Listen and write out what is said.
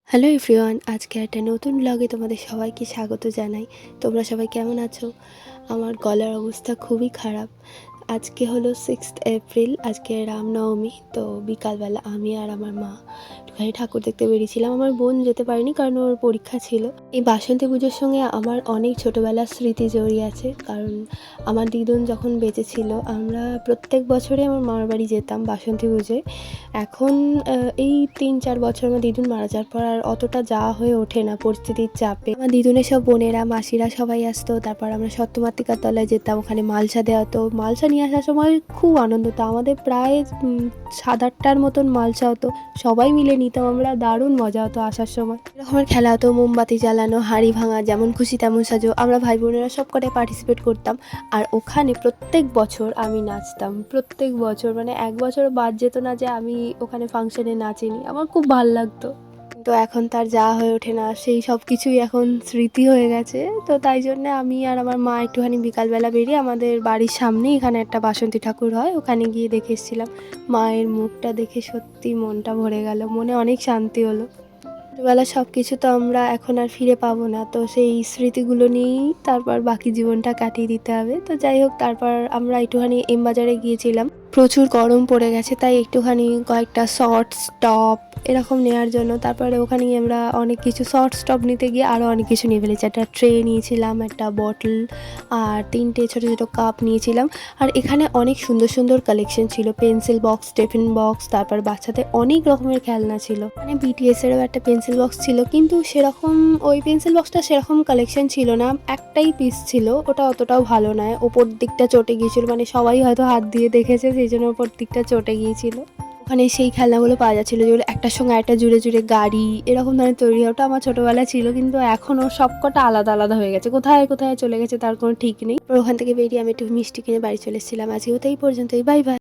Hello everyone, আজকে একটা নতুন ব্লগে তোমাদের সবাইকে স্বাগত জানাই। তোমরা সবাই কেমন আছো? আমার গলার অবস্থা খুবই খারাপ। আজকে হলো 6th এপ্রিল, আজকে রামনবমী। তো বিকালবেলা আমি আর আমার মা একটুখানি ঠাকুর দেখতে বেরিয়েছিলাম। আমার বোন যেতে পারেনি কারণ ওর পরীক্ষা ছিল। এই বাসন্তী পুজোর সঙ্গে আমার অনেক ছোটোবেলার স্মৃতি জড়িয়ে আছে, কারণ আমার দিদুন যখন বেঁচে ছিল আমরা প্রত্যেক বছরে আমার মামার বাড়ি যেতাম বাসন্তী পুজোয়। এখন এই ৩-৪ বছর আমার দিদুন মারা যাওয়ার পর আর অতটা যাওয়া হয়ে ওঠে না পরিস্থিতির চাপে। আমার দিদুনের সব বোনেরা মাসিরা সবাই আসতো, তারপর আমরা সত্যমাতৃকার তলায় যেতাম, ওখানে মালসা দেওয়া হতো। মালসা নিয়ে আসার সময় খুব আনন্দ হতো আমাদের, প্রায় ৭-৮টার মতন মালসা হতো, সবাই মিলে নিতাম আমরা, দারুণ মজা হতো আসার সময়। এরকমের খেলা হতো, মোমবাতি জ্বালানো, হাঁড়ি ভাঙা, যেমন খুশি তেমন সাজো। আমরা ভাই বোনেরা সব কটায় পার্টিসিপেট করতাম। আর ওখানে প্রত্যেক বছর আমি নাচতাম, প্রত্যেক বছর, মানে এক বছরও বাদ যেত না যে আমি ওখানে ফাংশনে নাচিনি। আমার খুব ভাল লাগতো, কিন্তু এখন তার যাওয়া হয়ে ওঠে না। সেই সব কিছুই এখন স্মৃতি হয়ে গেছে। তো তাই জন্য আমি আর আমার মা একটুখানি বিকালবেলা বেরিয়ে আমাদের বাড়ির সামনেই এখানে একটা বাসন্তী ঠাকুর হয়, ওখানে গিয়ে দেখে এসেছিলাম। মায়ের মুখটা দেখে সত্যি মনটা ভরে গেল, মনে অনেক শান্তি হলো। ছোটোবেলার সব কিছু তো আমরা এখন আর ফিরে পাবো না, তো সেই স্মৃতিগুলো নিয়েই তারপর বাকি জীবনটা কাটিয়ে দিতে হবে। তো যাই হোক, তারপর আমরা একটুখানি এম বাজারে গিয়েছিলাম। প্রচুর গরম পড়ে গেছে, তাই একটুখানি কয়েকটা শর্টস টপ এরকম নেওয়ার জন্য তারপরে ওখানে গিয়ে আমরা অনেক কিছু শর্টস টপ নিতে গিয়ে আরও অনেক কিছু নিয়ে ফেলেছি। একটা ট্রে নিয়েছিলাম, একটা বটল, আর 3টে ছোটো ছোটো কাপ নিয়েছিলাম। আর এখানে অনেক সুন্দর সুন্দর কালেকশন ছিল, পেন্সিল বক্স, টিফিন বক্স, তারপর বাচ্চাদের অনেক রকমের খেলনা ছিল। মানে বিটিএসেরও একটা পেন্সিল বক্স ছিল, কিন্তু সেরকম ওই পেন্সিল বক্সটা সেরকম কালেকশন ছিল না, একটাই পিস ছিল, ওটা অতটাও ভালো নয়, ওপর দিকটা চটে গিয়েছিল, মানে সবাই হয়তো হাত দিয়ে দেখেছে সেই জন্য ওপর দিকটা চটে গিয়েছিল। ওখানে সেই খেলনাগুলো পাওয়া যাচ্ছিলো যেগুলো একটার সঙ্গে একটা জুড়ে জুড়ে গাড়ি এরকম ধরনের তৈরি, ওটা আমার ছোটোবেলায় ছিল, কিন্তু এখনও সবকটা আলাদা আলাদা হয়ে গেছে, কোথায় কোথায় চলে গেছে তার কোনো ঠিক নেই। ওখান থেকে বেরিয়ে আমি একটু মিষ্টি কিনে বাড়ি চলে এসেছিলাম। আজকে ওটাই পর্যন্তই, বাই বাই।